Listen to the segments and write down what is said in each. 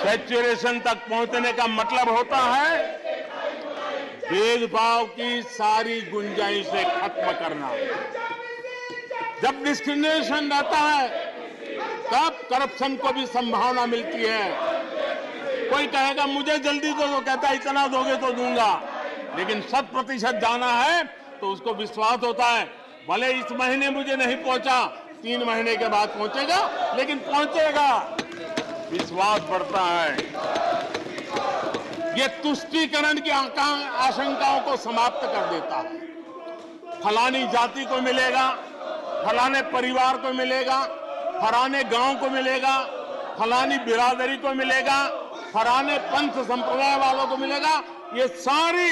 Saturation तक पहुंचने का मतलब होता है भेदभाव की सारी गुंजाइशें खत्म करना। जब डिस्क्रिमिनेशन रहता है तब करप्शन को भी संभावना मिलती है। कोई कहेगा मुझे जल्दी दो, तो कहता है इतना दोगे तो दूंगा, लेकिन 100% जाना है तो उसको विश्वास होता है भले इस महीने मुझे नहीं पहुंचा, 3 महीने के बाद पहुंचेगा, लेकिन पहुंचेगा, विश्वास बढ़ता है। ये तुष्टीकरण की आशंकाओं को समाप्त कर देता है। फलानी जाति को मिलेगा, फलाने परिवार को मिलेगा, फलाने गांव को मिलेगा, फलानी बिरादरी को मिलेगा, फलाने पंथ संप्रदाय वालों को मिलेगा, ये सारी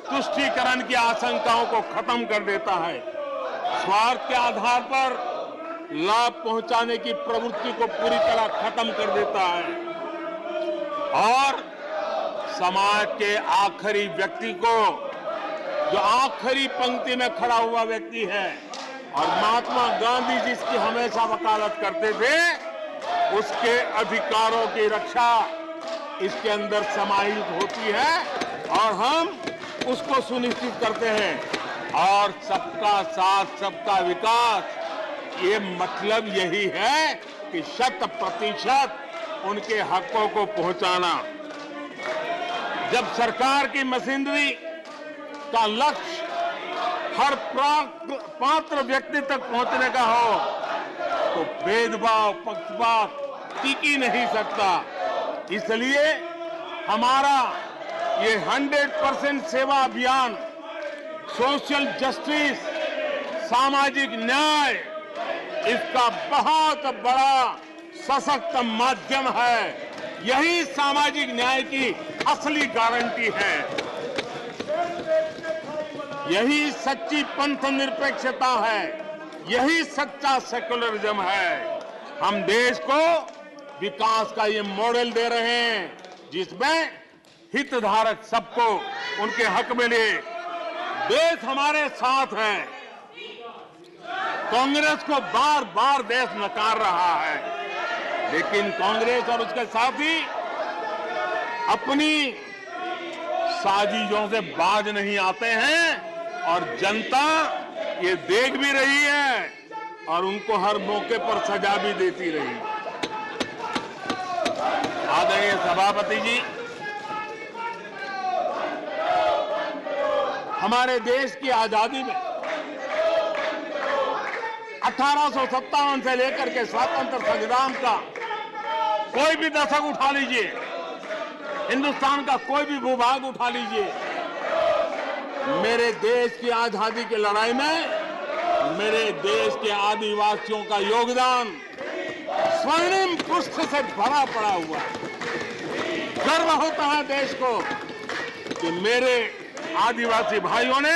तुष्टीकरण की आशंकाओं को खत्म कर देता है। स्वार्थ के आधार पर लाभ पहुंचाने की प्रवृत्ति को पूरी तरह खत्म कर देता है और समाज के आखिरी व्यक्ति को, जो आखिरी पंक्ति में खड़ा हुआ व्यक्ति है और महात्मा गांधी जिसकी हमेशा वकालत करते थे, उसके अधिकारों की रक्षा इसके अंदर समाहित होती है और हम उसको सुनिश्चित करते हैं। और सबका साथ सबका विकास, ये मतलब यही है कि 100% उनके हकों को पहुंचाना। जब सरकार की मशीनरी का लक्ष्य हर पात्र व्यक्ति तक पहुंचने का हो तो भेदभाव, पक्षपात टिक ही नहीं सकता। इसलिए हमारा ये 100% सेवा अभियान, सोशल जस्टिस, सामाजिक न्याय, इसका बहुत बड़ा सशक्त माध्यम है। यही सामाजिक न्याय की असली गारंटी है। यही सच्ची पंथ निरपेक्षता है, यही सच्चा सेकुलरिज्म है। हम देश को विकास का ये मॉडल दे रहे हैं जिसमें हितधारक सबको उनके हक मिले। देश हमारे साथ है। कांग्रेस को बार बार देश नकार रहा है, लेकिन कांग्रेस और उसके साथी अपनी साजिशों से बाज नहीं आते हैं और जनता ये देख भी रही है और उनको हर मौके पर सजा भी देती रही। आदरणीय सभापति जी, हमारे देश की आजादी में 1857 से लेकर के स्वतंत्र संग्राम का कोई भी दशक उठा लीजिए, हिंदुस्तान का कोई भी भूभाग उठा लीजिए, मेरे देश की आजादी की लड़ाई में मेरे देश के आदिवासियों का योगदान स्वर्णिम पृष्ठ से भरा पड़ा हुआ है। गर्व होता है देश को कि मेरे आदिवासी भाइयों ने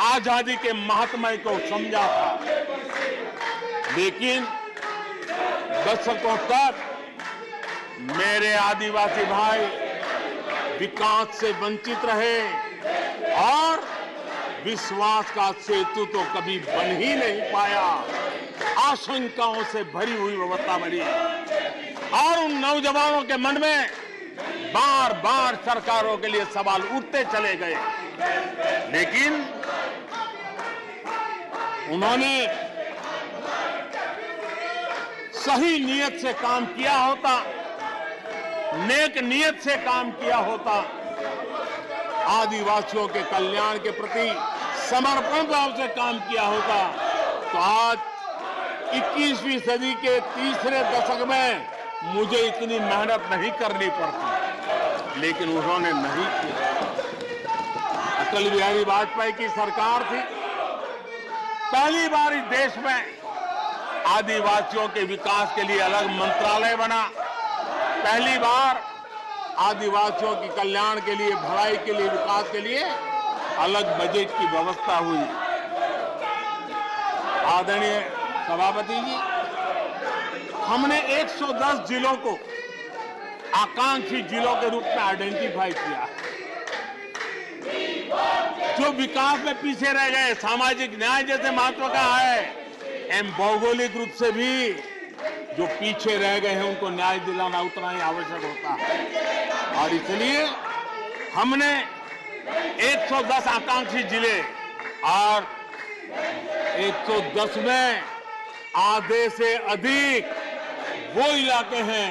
आजादी के महात्म्य को समझा था, लेकिन दशकों तक मेरे आदिवासी भाई विकास से वंचित रहे और विश्वास का सेतु तो कभी बन ही नहीं पाया। आशंकाओं से भरी हुई व्यवस्था बनी और उन नौजवानों के मन में बार बार सरकारों के लिए सवाल उठते चले गए, लेकिन उन्होंने सही नियत से काम किया होता, नेक नियत से काम किया होता, आदिवासियों के कल्याण के प्रति समर्पण भाव से काम किया होता, तो आज 21वीं सदी के तीसरे दशक में मुझे इतनी मेहनत नहीं करनी पड़ती, लेकिन उन्होंने नहीं किया। अटल बिहारी वाजपेयी की सरकार थी, पहली बार इस देश में आदिवासियों के विकास के लिए अलग मंत्रालय बना, पहली बार आदिवासियों के कल्याण के लिए, भलाई के लिए, विकास के लिए अलग बजट की व्यवस्था हुई। आदरणीय सभापति जी, हमने 110 जिलों को आकांक्षी जिलों के रूप में आइडेंटिफाई किया, जो विकास में पीछे रह गए, सामाजिक न्याय जैसे महत्व का है, एवं भौगोलिक रूप से भी जो पीछे रह गए हैं उनको न्याय दिलाना उतना ही आवश्यक होता है। और इसलिए हमने 110 आकांक्षी जिले और 110 में आधे से अधिक वो इलाके हैं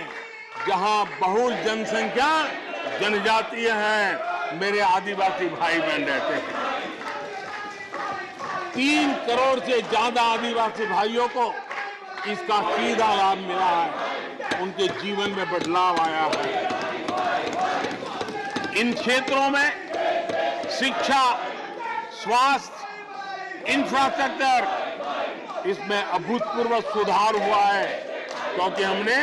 जहां बहुल जनसंख्या जनजातीय है, मेरे आदिवासी भाई बहन रहते हैं। 3 करोड़ से ज्यादा आदिवासी भाइयों को इसका सीधा लाभ मिला है, उनके जीवन में बदलाव आया है। इन क्षेत्रों में शिक्षा, स्वास्थ्य, इंफ्रास्ट्रक्चर, इसमें अभूतपूर्व सुधार हुआ है, क्योंकि हमने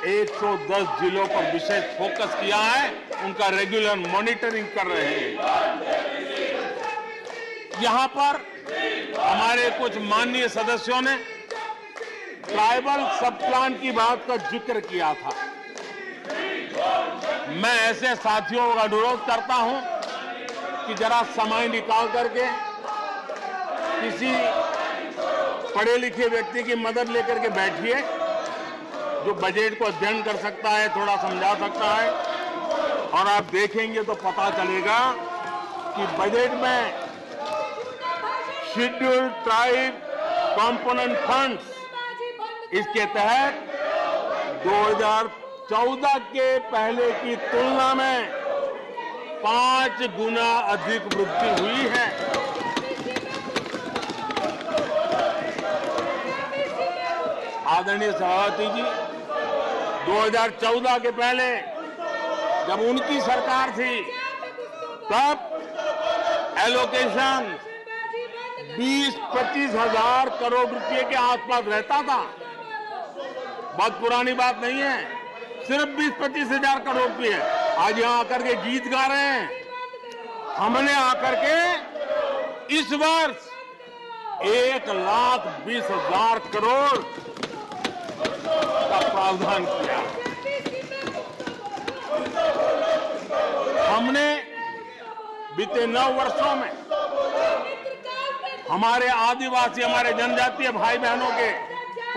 110 जिलों पर विशेष फोकस किया है, उनका रेगुलर मॉनिटरिंग कर रहे हैं। यहां पर हमारे कुछ माननीय सदस्यों ने ट्राइबल सब प्लान की बात का जिक्र किया था। मैं ऐसे साथियों का अनुरोध करता हूं कि जरा समय निकाल करके किसी पढ़े लिखे व्यक्ति की मदद लेकर के बैठिए, जो बजट को अध्ययन कर सकता है, थोड़ा समझा सकता है, और आप देखेंगे तो पता चलेगा कि बजट में शेड्यूल्ड ट्राइब कंपोनेंट फंड्स, इसके तहत 2014 के पहले की तुलना में 5 गुना अधिक वृद्धि हुई है। आदरणीय सभापति जी, 2014 के पहले जब उनकी सरकार थी, तब एलोकेशन 20-25 हजार करोड़ रुपए के आसपास रहता था। बहुत पुरानी बात नहीं है, सिर्फ 20-25 हजार करोड़ रुपए। आज यहां आकर के गीत गा रहे हैं। हमने आकर के इस वर्ष 1,20,000 करोड़ का प्रावधान किया। हमने बीते 9 वर्षों में हमारे आदिवासी, हमारे जनजातीय भाई बहनों के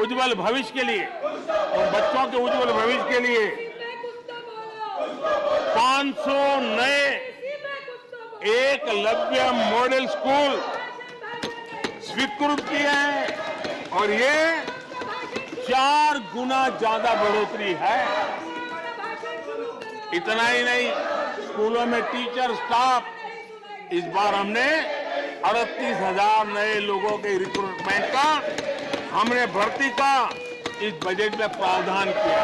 उज्जवल भविष्य के लिए और बच्चों के उज्जवल भविष्य के लिए 500 नए एकलव्य मॉडल स्कूल स्वीकृत किए हैं, और ये 4 गुना ज्यादा बढ़ोतरी है। इतना ही नहीं, स्कूलों में टीचर, स्टाफ, इस बार हमने 38,000 नए लोगों के रिक्रूटमेंट का, हमने भर्ती का इस बजट में प्रावधान किया।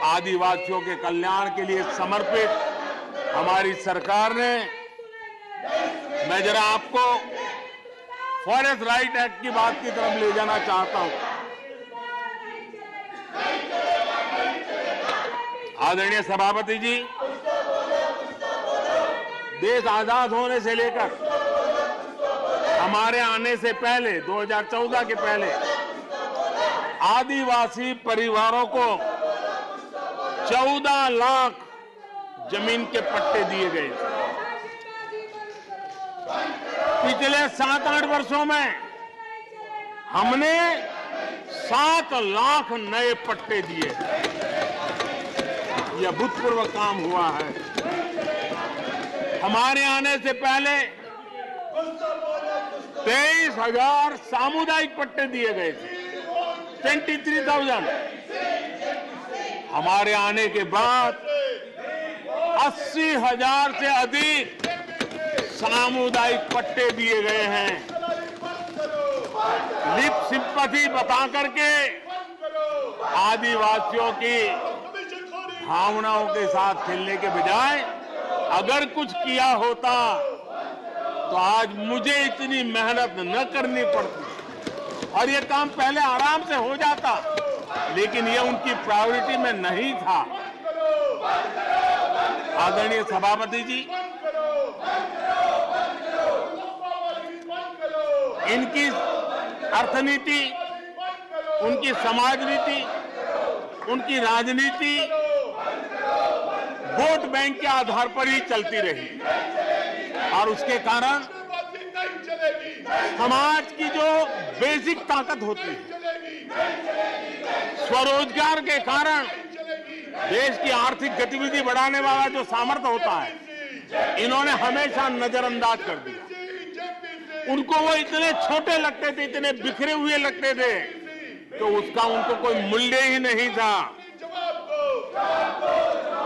आदिवासियों के कल्याण के लिए समर्पित हमारी सरकार ने, मैं जरा आपको फॉरेस्ट राइट एक्ट की बात की तरफ ले जाना चाहता हूं। आदरणीय सभापति जी, देश आजाद होने से लेकर हमारे आने से पहले 2014 के पहले आदिवासी परिवारों को 14 लाख जमीन के पट्टे दिए गए। पिछले 7-8 वर्षों में हमने 7 लाख नए पट्टे दिए। यह अभूतपूर्व काम हुआ है। हमारे आने से पहले 23,000 सामुदायिक पट्टे दिए गए थे, 23,000। हमारे आने के बाद 80,000 से अधिक सामुदायिक पट्टे दिए गए हैं। लिप सिंपैथी बता करके आदिवासियों की भावनाओं के साथ खेलने के बजाय अगर कुछ किया होता तो आज मुझे इतनी मेहनत न करनी पड़ती और ये काम पहले आराम से हो जाता, लेकिन ये उनकी प्रायोरिटी में नहीं था। आदरणीय सभापति जी, इनकी अर्थनीति, उनकी समाज नीति, उनकी राजनीति वोट बैंक के आधार पर ही चलती रही और उसके कारण समाज की जो बेसिक ताकत होती है, स्वरोजगार के कारण देश की आर्थिक गतिविधि बढ़ाने वाला जो सामर्थ्य होता है, इन्होंने हमेशा नजरअंदाज कर दिया। उनको वो इतने छोटे लगते थे, इतने बिखरे हुए लगते थे तो उसका उनको कोई मूल्य ही नहीं था।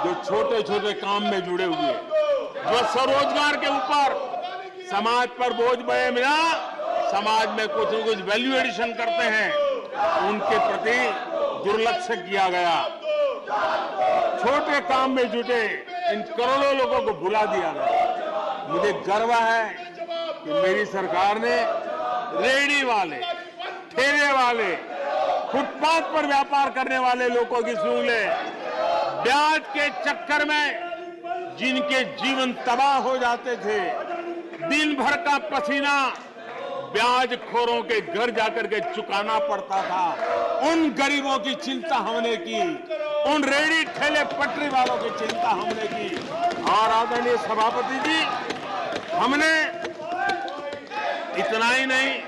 जो छोटे छोटे काम में जुड़े हुए, जो स्वरोजगार के ऊपर समाज पर बोझ बने बिना समाज में कुछ न कुछ वैल्यू एडिशन करते हैं, उनके प्रति दुर्लक्ष्य किया गया। छोटे काम में जुटे इन करोड़ों लोगों को भुला दिया गया। मुझे गर्व है कि मेरी सरकार ने रेहड़ी वाले, ठेले वाले, फुटपाथ पर व्यापार करने वाले लोगों की सुन ले, ब्याज के चक्कर में जिनके जीवन तबाह हो जाते थे, दिन भर का पसीना ब्याज खोरों के घर जाकर के चुकाना पड़ता था, उन गरीबों की चिंता हमने की, उन रेहड़ी ठेले पटरी वालों की चिंता हमने की। और आदरणीय सभापति जी, हमने इतना ही नहीं,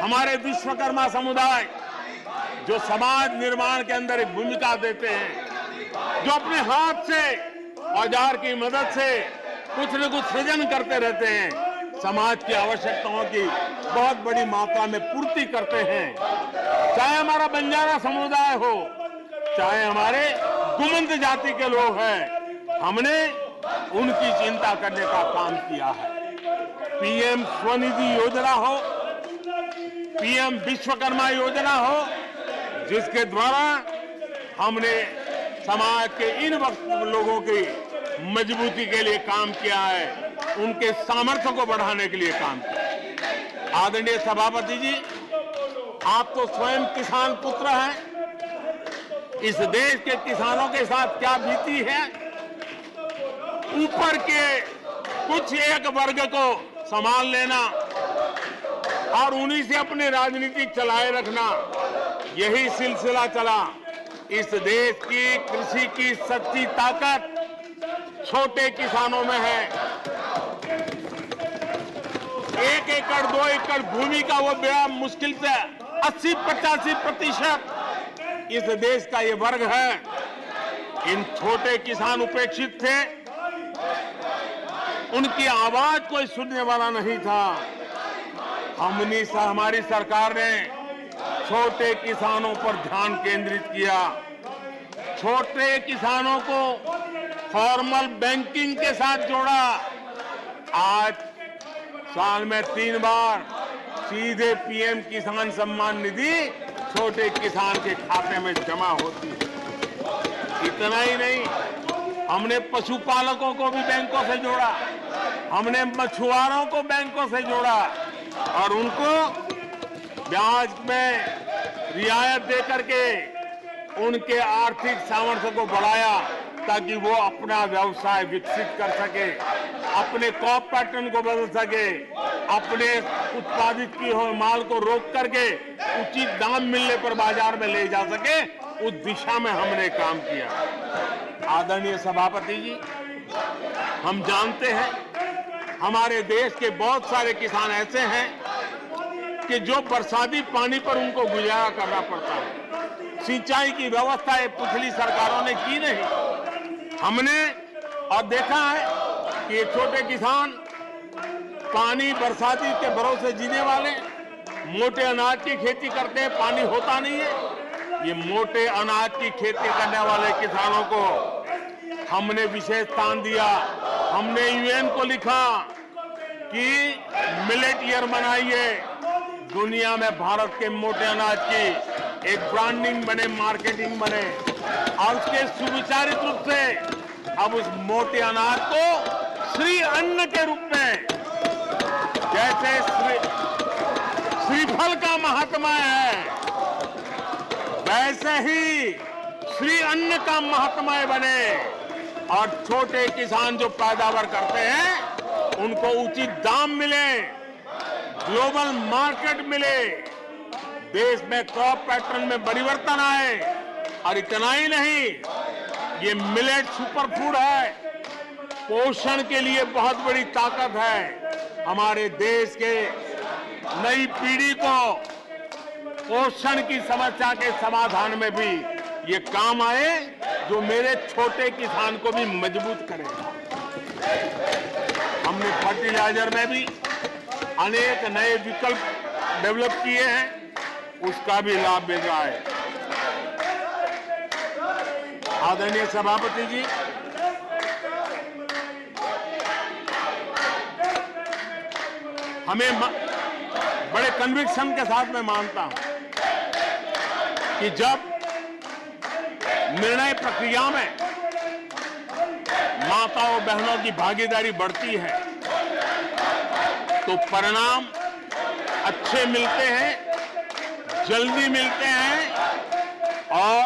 हमारे विश्वकर्मा समुदाय जो समाज निर्माण के अंदर एक भूमिका देते हैं, जो अपने हाथ से औजार की मदद से कुछ न कुछ सृजन करते रहते हैं, समाज की आवश्यकताओं की बहुत बड़ी मात्रा में पूर्ति करते हैं। चाहे हमारा बंजारा समुदाय हो, चाहे हमारे गुमंत जाति के लोग हैं, हमने उनकी चिंता करने का काम किया है। पीएम स्वनिधि योजना हो, पीएम विश्वकर्मा योजना हो, जिसके द्वारा हमने समाज के इन लोगों की मजबूती के लिए काम किया है, उनके सामर्थ्य को बढ़ाने के लिए काम किया। आदरणीय सभापति जी, आप तो स्वयं किसान पुत्र हैं। इस देश के किसानों के साथ क्या बीती है, ऊपर के कुछ एक वर्ग को संभाल लेना और उन्हीं से अपनी राजनीति चलाए रखना, यही सिलसिला चला। इस देश की कृषि की सच्ची ताकत छोटे किसानों में है। 1 एकड़ 2 एकड़ भूमि का वो बड़ा मुश्किल से 80-85% इस देश का ये वर्ग है। इन छोटे किसान उपेक्षित थे, उनकी आवाज कोई सुनने वाला नहीं था। हमारी सरकार ने छोटे किसानों पर ध्यान केंद्रित किया, छोटे किसानों को फॉर्मल बैंकिंग के साथ जोड़ा। आज साल में 3 बार सीधे पीएम किसान सम्मान निधि छोटे किसान के खाते में जमा होती है। इतना ही नहीं, हमने पशुपालकों को भी बैंकों से जोड़ा, हमने मछुआरों को बैंकों से जोड़ा और उनको ब्याज में रियायत दे करके उनके आर्थिक सामर्थ्य को बढ़ाया ताकि वो अपना व्यवसाय विकसित कर सके, अपने क्रॉप पैटर्न को बदल सके, अपने उत्पादित किए हुए माल को रोक करके उचित दाम मिलने पर बाजार में ले जा सके, उस दिशा में हमने काम किया। आदरणीय सभापति जी, हम जानते हैं हमारे देश के बहुत सारे किसान ऐसे हैं कि जो बरसाती पानी पर उनको गुजारा करना पड़ता है। सिंचाई की व्यवस्था ये पिछली सरकारों ने की नहीं। हमने और देखा है कि ये छोटे किसान पानी बरसाती के भरोसे जीने वाले, मोटे अनाज की खेती करते हैं, पानी होता नहीं है। ये मोटे अनाज की खेती करने वाले किसानों को हमने विशेष स्थान दिया। हमने यूएन को लिखा कि मिलेट ईयर मनाइए, दुनिया में भारत के मोटे अनाज की एक ब्रांडिंग बने, मार्केटिंग बने और उसके सुविचारित रूप से अब उस मोटे अनाज को श्री अन्न के रूप में, जैसे श्रीफल का महात्मा है, वैसे ही श्री अन्न का महात्मा बने और छोटे किसान जो पैदावार करते हैं उनको उचित दाम मिले, ग्लोबल मार्केट मिले, देश में क्रॉप पैटर्न में परिवर्तन आए। और इतना ही नहीं, ये मिलेट सुपरफूड है, पोषण के लिए बहुत बड़ी ताकत है। हमारे देश के नई पीढ़ी को पोषण की समस्या के समाधान में भी ये काम आए, जो मेरे छोटे किसान को भी मजबूत करे। हमने फर्टिलाइजर में भी अनेक नए विकल्प डेवलप किए हैं, उसका भी लाभ मिल रहा है। आदरणीय सभापति जी, हमें बड़े कन्विक्शन के साथ मैं मानता हूं कि जब निर्णय प्रक्रिया में माताओं बहनों की भागीदारी बढ़ती है तो परिणाम अच्छे मिलते हैं, जल्दी मिलते हैं और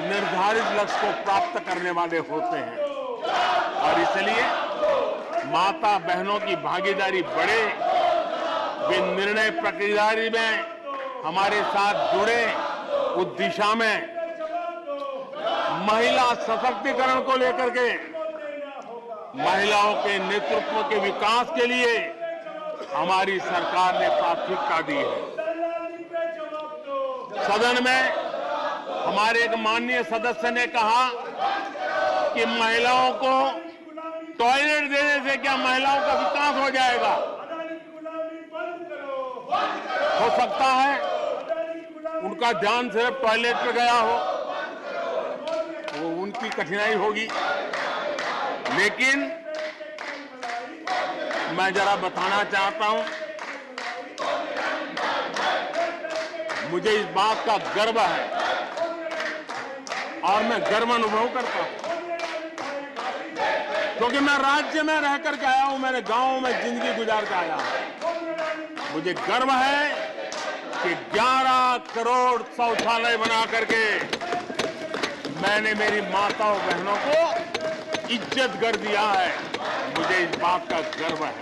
निर्धारित लक्ष्य को प्राप्त करने वाले होते हैं। और इसलिए माता बहनों की भागीदारी बढ़े, वे निर्णय प्रक्रिया में हमारे साथ जुड़े, उस दिशा में महिला सशक्तिकरण को लेकर के, महिलाओं के नेतृत्व के विकास के लिए हमारी सरकार ने प्राथमिकता दी है। सदन में हमारे एक माननीय सदस्य ने कहा कि महिलाओं को टॉयलेट देने से क्या महिलाओं का विकास हो जाएगा? हो सकता है उनका ध्यान सिर्फ टॉयलेट पे गया हो, वो उनकी कठिनाई होगी, लेकिन मैं जरा बताना चाहता हूं, मुझे इस बात का गर्व है और मैं गर्व अनुभव करता हूं क्योंकि मैं राज्य में रह करके आया हूं, मैंने गांव में जिंदगी गुजार के आया हूं। मुझे गर्व है कि 11 करोड़ शौचालय बना करके मैंने मेरी माताओं बहनों को इज्जत कर दिया है। मुझे इस बात का गर्व है।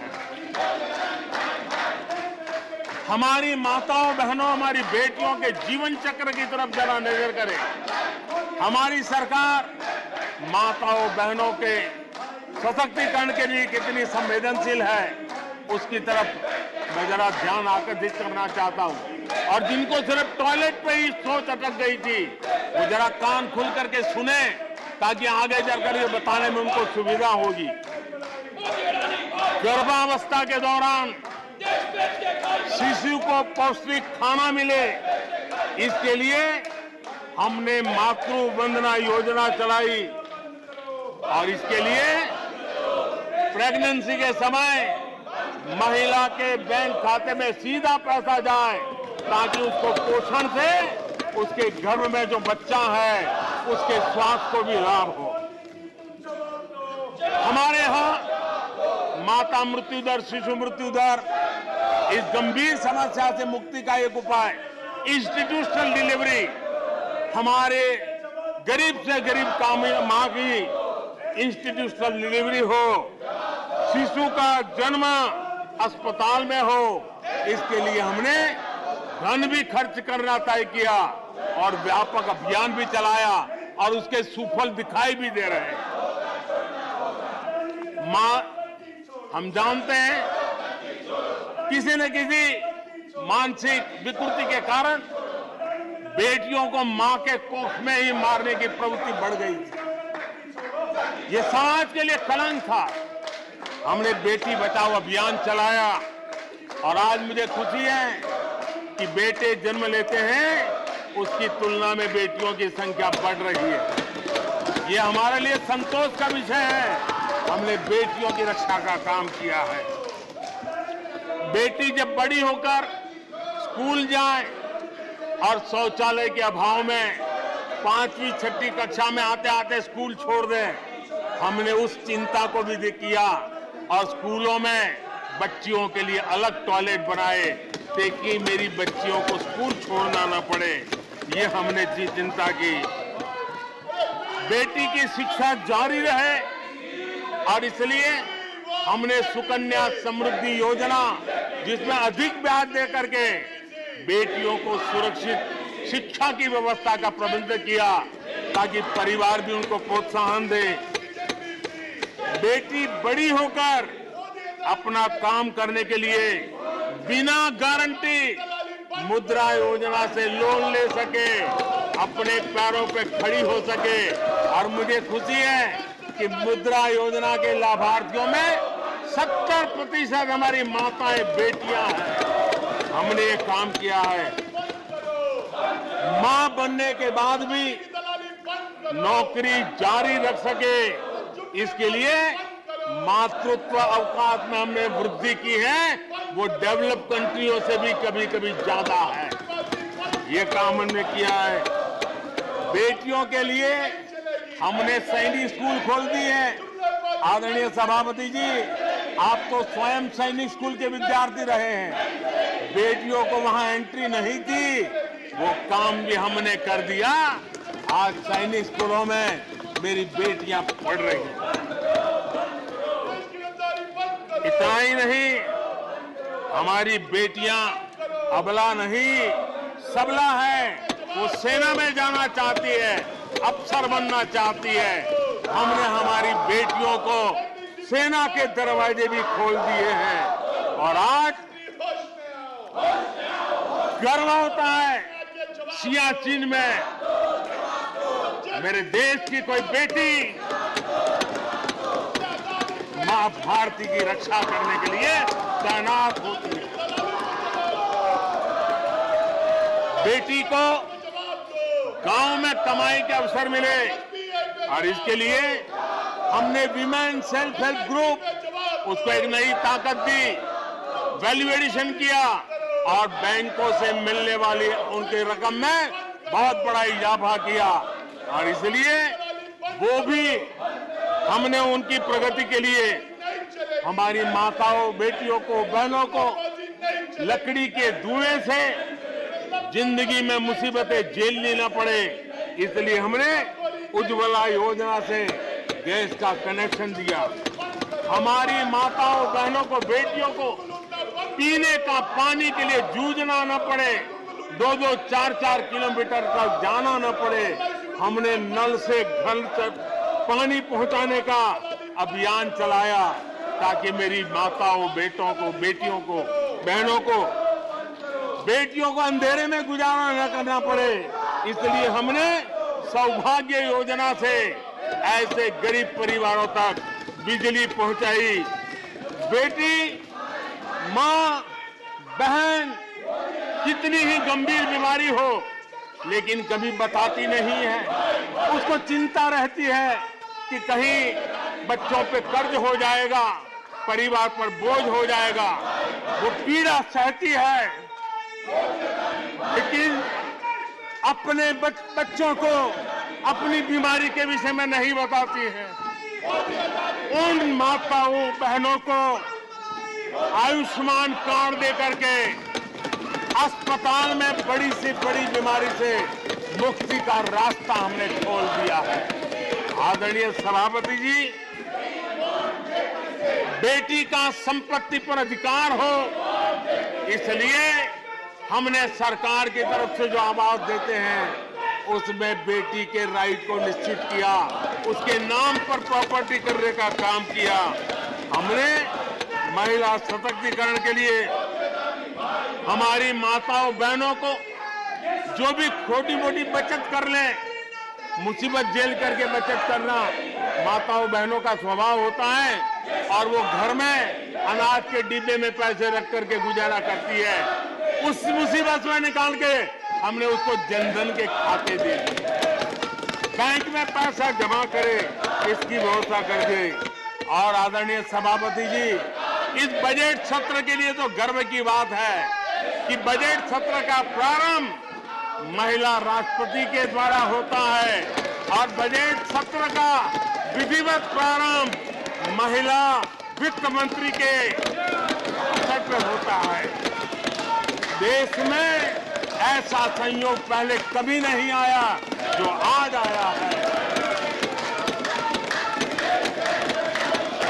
हमारी माताओं बहनों, हमारी बेटियों के जीवन चक्र की तरफ जरा नजर करें। हमारी सरकार माताओं बहनों के सशक्तिकरण के लिए कितनी संवेदनशील है, उसकी तरफ मैं जरा ध्यान आकर्षित करना चाहता हूं। और जिनको सिर्फ टॉयलेट पे ही सोच अटक गई थी, वो जरा कान खुल करके सुने, ताकि आगे जाकर ये बताने में उनको सुविधा होगी। गर्भावस्था के दौरान शिशु को पौष्टिक खाना मिले, इसके लिए हमने मातृ वंदना योजना चलाई और इसके लिए प्रेगनेंसी के समय महिला के बैंक खाते में सीधा पैसा जाए, ताकि उसको पोषण से उसके गर्भ में जो बच्चा है उसके स्वास्थ्य को भी लाभ हो। हमारे यहाँ माता मृत्यु दर, शिशु मृत्यु दर, इस गंभीर समस्या से मुक्ति का एक उपाय इंस्टीट्यूशनल डिलीवरी, हमारे गरीब से गरीब मां की इंस्टीट्यूशनल डिलीवरी हो, शिशु का जन्म अस्पताल में हो, इसके लिए हमने धन भी खर्च करना तय किया और व्यापक अभियान भी चलाया और उसके सुफल दिखाई भी दे रहे हैं। हम जानते हैं किसी न किसी मानसिक विकृति के कारण बेटियों को मां के कोख में ही मारने की प्रवृत्ति बढ़ गई थी। ये समाज के लिए कलंक था। हमने बेटी बचाओ अभियान चलाया और आज मुझे खुशी है कि बेटे जन्म लेते हैं, उसकी तुलना में बेटियों की संख्या बढ़ रही है। ये हमारे लिए संतोष का विषय है। हमने बेटियों की रक्षा का काम किया है। बेटी जब बड़ी होकर स्कूल जाए और शौचालय के अभाव में 5वीं 6वीं कक्षा में आते आते स्कूल छोड़ दे, हमने उस चिंता को भी किया और स्कूलों में बच्चियों के लिए अलग टॉयलेट बनाए ताकि मेरी बच्चियों को स्कूल छोड़ना न पड़े। ये हमने चिंता की। बेटी की शिक्षा जारी रहे और इसलिए हमने सुकन्या समृद्धि योजना, जिसमें अधिक ब्याज दे करके बेटियों को सुरक्षित शिक्षा की व्यवस्था का प्रबंध किया ताकि परिवार भी उनको प्रोत्साहन दे। बेटी बड़ी होकर अपना काम करने के लिए बिना गारंटी मुद्रा योजना से लोन ले सके, अपने पैरों पे खड़ी हो सके। और मुझे खुशी है कि मुद्रा योजना के लाभार्थियों में 70% हमारी माताएं बेटियां हैं। हमने ये काम किया है। मां बनने के बाद भी नौकरी जारी रख सके, इसके लिए मातृत्व अवकाश में हमने वृद्धि की है, वो डेवलप कंट्रियों से भी कभी-कभी ज्यादा है। ये काम हमने किया है। बेटियों के लिए हमने सैनिक स्कूल खोल दिए हैं। आदरणीय सभापति जी, आप तो स्वयं सैनिक स्कूल के विद्यार्थी रहे हैं। बेटियों को वहां एंट्री नहीं थी, वो काम भी हमने कर दिया। आज सैनिक स्कूलों में मेरी बेटियां पढ़ रही हैं। इतना ही नहीं, हमारी बेटियां अबला नहीं सबला है। वो सेना में जाना चाहती है, अफसर बनना चाहती है। हमने हमारी बेटियों को सेना के दरवाजे भी खोल दिए हैं। और आज गर्व होता है, सियाचिन में मेरे देश की कोई बेटी मां भारती की रक्षा करने के लिए तैनात होती है। बेटी को गांव में कमाई के अवसर मिले, और इसके लिए हमने विमेन सेल्फ हेल्प ग्रुप, उसको एक नई ताकत दी, वैल्यू एडिशन किया, और बैंकों से मिलने वाली उनकी रकम में बहुत बड़ा इजाफा किया। और इसलिए वो भी हमने उनकी प्रगति के लिए हमारी माताओं, बेटियों को, बहनों को लकड़ी के धुएं से जिंदगी में मुसीबतें झेलनी न पड़े, इसलिए हमने उज्ज्वला योजना से गैस का कनेक्शन दिया। हमारी माताओं, बहनों को, बेटियों को पीने का पानी के लिए जूझना न पड़े, 2-2, 4-4 किलोमीटर तक जाना न पड़े। हमने नल से घर तक पानी पहुंचाने का अभियान चलाया, ताकि मेरी माताओं, बेटों को, बेटियों को, बहनों को, बेटियों को अंधेरे में गुजारा न करना पड़े। इसलिए हमने सौभाग्य योजना से ऐसे गरीब परिवारों तक बिजली पहुंचाई। बेटी, मां, बहन कितनी ही गंभीर बीमारी हो, लेकिन कभी बताती नहीं है। उसको चिंता रहती है कि कहीं बच्चों पे कर्ज हो जाएगा, परिवार पर बोझ हो जाएगा। वो पीड़ा सहती है, लेकिन अपने बच्चों को अपनी बीमारी के विषय में नहीं बताती है। उन माताओं, बहनों को आयुष्मान कार्ड दे करके अस्पताल में बड़ी से बड़ी बीमारी से मुक्ति का रास्ता हमने खोल दिया है। आदरणीय सभापति जी, बेटी का संपत्ति पर अधिकार हो, इसलिए हमने सरकार की तरफ से जो आवाज देते हैं उसमें बेटी के राइट को निश्चित किया, उसके नाम पर प्रॉपर्टी करने का काम किया। हमने महिला सशक्तिकरण के लिए हमारी माताओं, बहनों को जो भी छोटी मोटी बचत कर लें, मुसीबत झेल करके बचत करना माताओं, बहनों का स्वभाव होता है, और वो घर में अनाज के डिब्बे में पैसे रख करके गुजारा करती है। उस मुसीबत में निकाल के हमने उसको जनधन के खाते दे दिए, बैंक में पैसा जमा करे, इसकी व्यवस्था कर दी। और आदरणीय सभापति जी, इस बजट सत्र के लिए तो गर्व की बात है कि बजट सत्र का प्रारंभ महिला राष्ट्रपति के द्वारा होता है, और बजट सत्र का विधिवत प्रारंभ महिला वित्त मंत्री के अवसर पर होता है। देश में ऐसा संयोग पहले कभी नहीं आया जो आज आया है,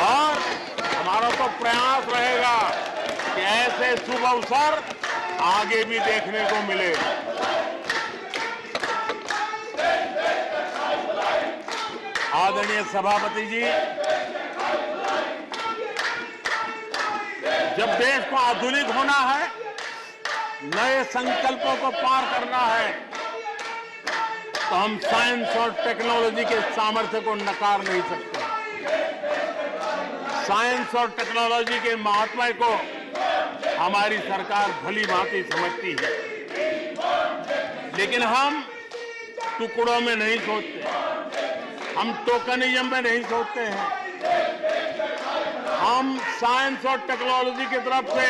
और हमारा तो प्रयास रहेगा कि ऐसे शुभ अवसर आगे भी देखने को मिले। आदरणीय सभापति जी, जब देश को आधुनिक होना है नए संकल्पों को पार करना है तो हम साइंस और टेक्नोलॉजी के सामर्थ्य को नकार नहीं सकते। साइंस और टेक्नोलॉजी के महात्मा को हमारी सरकार भली भांति समझती है, लेकिन हम टुकड़ों में नहीं सोचते, हम टोकनिज्म में नहीं सोचते हैं। हम साइंस और टेक्नोलॉजी की तरफ से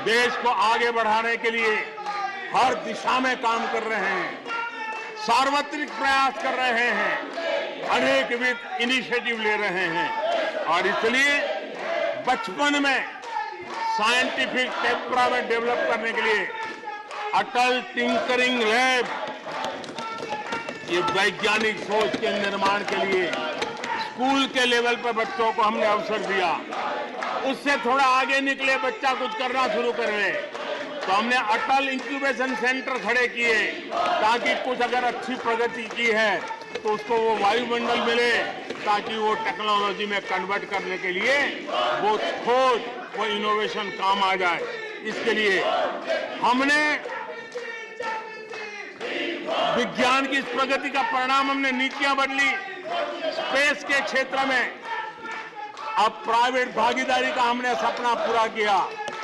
देश को आगे बढ़ाने के लिए हर दिशा में काम कर रहे हैं, सार्वत्रिक प्रयास कर रहे हैं, अनेकविध इनिशिएटिव ले रहे हैं और इसलिए बचपन में साइंटिफिक टेम्परामेंट डेवलप करने के लिए अटल टिंकरिंग लैब, ये वैज्ञानिक सोच के निर्माण के लिए स्कूल के लेवल पर बच्चों को हमने अवसर दिया। उससे थोड़ा आगे निकले, बच्चा कुछ करना शुरू कर ले तो हमने अटल इंक्यूबेशन सेंटर खड़े किए ताकि कुछ अगर अच्छी प्रगति की है तो उसको वो वायुमंडल मिले, ताकि वो टेक्नोलॉजी में कन्वर्ट करने के लिए वो खोज, वो इनोवेशन काम आ जाए। इसके लिए हमने विज्ञान की इस प्रगति का परिणाम, हमने नीतियां बदली। स्पेस के क्षेत्र में अब प्राइवेट भागीदारी का हमने सपना पूरा किया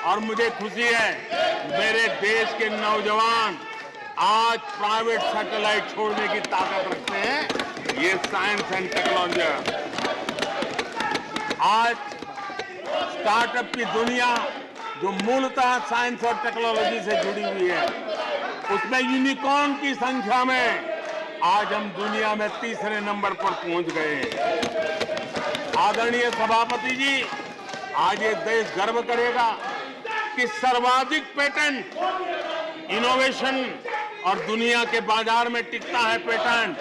और मुझे खुशी है मेरे देश के नौजवान आज प्राइवेट सैटेलाइट छोड़ने की ताकत रखते हैं। ये साइंस एंड टेक्नोलॉजी। आज स्टार्टअप की दुनिया जो मूलतः साइंस और टेक्नोलॉजी से जुड़ी हुई है, उसमें यूनिकॉर्न की संख्या में आज हम दुनिया में तीसरे नंबर पर पहुंच गए हैं। आदरणीय सभापति जी, आज ये देश गर्व करेगा कि सर्वाधिक पेटेंट, इनोवेशन और दुनिया के बाजार में टिकता है पेटेंट,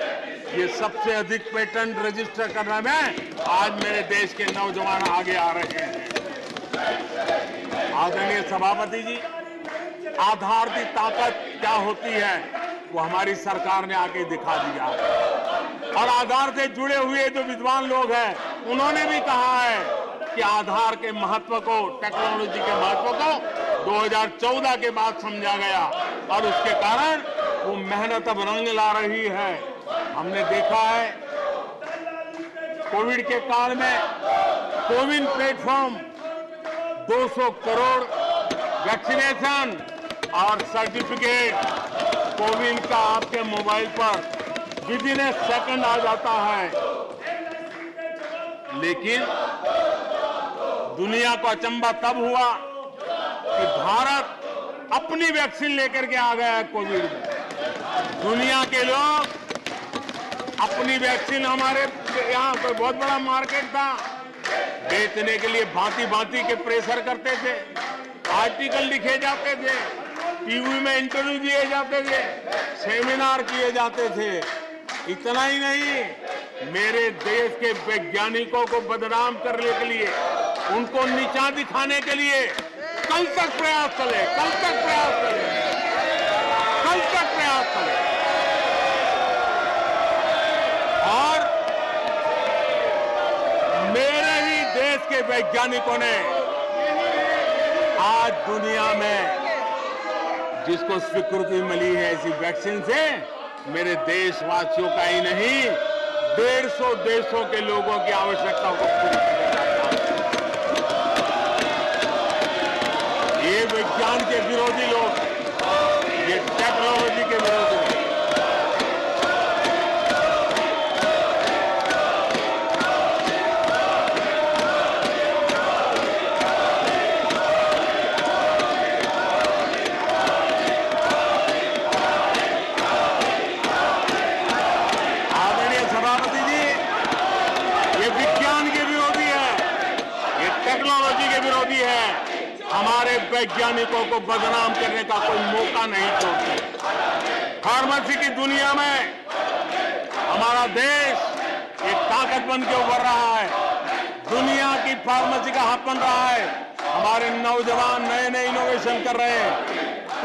ये सबसे अधिक पेटेंट रजिस्टर करने में आज मेरे देश के नौजवान आगे आ रहे हैं। आदरणीय सभापति जी, आधार की ताकत क्या होती है वो हमारी सरकार ने आके दिखा दिया और आधार से जुड़े हुए जो विद्वान लोग हैं उन्होंने भी कहा है कि आधार के महत्व को, टेक्नोलॉजी के महत्व को 2014 के बाद समझा गया और उसके कारण वो मेहनत अब रंग ला रही है। हमने देखा है कोविड के काल में कोविन प्लेटफॉर्म 200 करोड़ वैक्सीनेशन और सर्टिफिकेट कोविन का आपके मोबाइल पर विदिन ए सेकंड आ जाता है। लेकिन दुनिया को अचंभा तब हुआ कि भारत अपनी वैक्सीन लेकर के आ गया है कोविड में। दुनिया के लोग अपनी वैक्सीन, हमारे यहाँ कोई बहुत बड़ा मार्केट था, बेचने के लिए भांति भांति के प्रेशर करते थे, आर्टिकल लिखे जाते थे, टीवी में इंटरव्यू दिए जाते थे, सेमिनार किए जाते थे। इतना ही नहीं, मेरे देश के वैज्ञानिकों को बदनाम करने के लिए, उनको नीचा दिखाने के लिए कल तक प्रयास चले, कल तक प्रयास चले, कल तक प्रयास चले। और मेरे ही देश के वैज्ञानिकों ने आज दुनिया में जिसको स्वीकृति मिली है ऐसी वैक्सीन से, मेरे देशवासियों का ही नहीं 150 देशों के लोगों की आवश्यकताओं को पूरी करने का काम। ये विज्ञान के विरोधी लोग, ये टेक्नोलॉजी के विरोधी लोग, हमारे वैज्ञानिकों को बदनाम करने का कोई मौका नहीं छोड़ते। फार्मेसी की दुनिया में हमारा देश एक ताकत बन के उभर रहा है, दुनिया की फार्मेसी का हब बन रहा है। हमारे नौजवान नए नए इनोवेशन कर रहे हैं,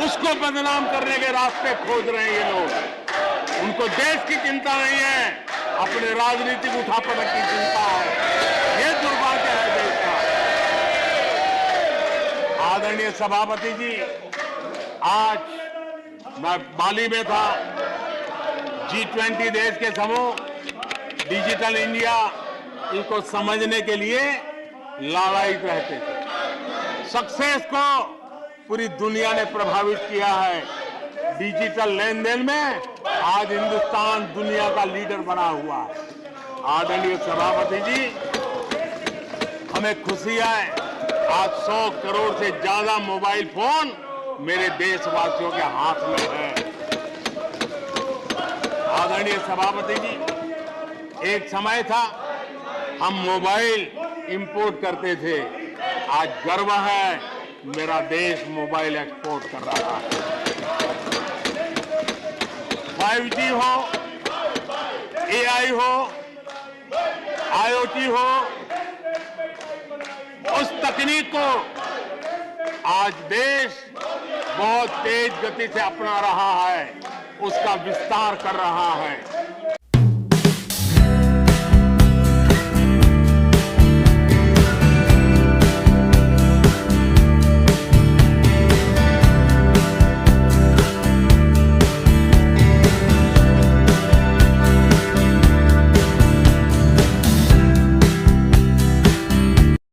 उसको बदनाम करने के रास्ते खोज रहे हैं ये लोग। उनको देश की चिंता नहीं है, अपने राजनीतिक उठापटक की चिंता है। ये दुर्भाग्य है देश का। आदरणीय सभापति जी, आज मैं बाली में था, G20 देश के समूह डिजिटल इंडिया इसको समझने के लिए लालायित रहते थे। सक्सेस को पूरी दुनिया ने प्रभावित किया है। डिजिटल लेन देन में आज हिंदुस्तान दुनिया का लीडर बना हुआ है। आदरणीय सभापति जी, हमें खुशी है आज 100 करोड़ से ज्यादा मोबाइल फोन मेरे देशवासियों के हाथ में है। आदरणीय सभापति जी, एक समय था हम मोबाइल इंपोर्ट करते थे, आज गर्व है मेरा देश मोबाइल एक्सपोर्ट कर रहा है। 5G हो, AI हो, IoT हो, उस तकनीक को आज देश बहुत तेज गति से अपना रहा है, उसका विस्तार कर रहा है।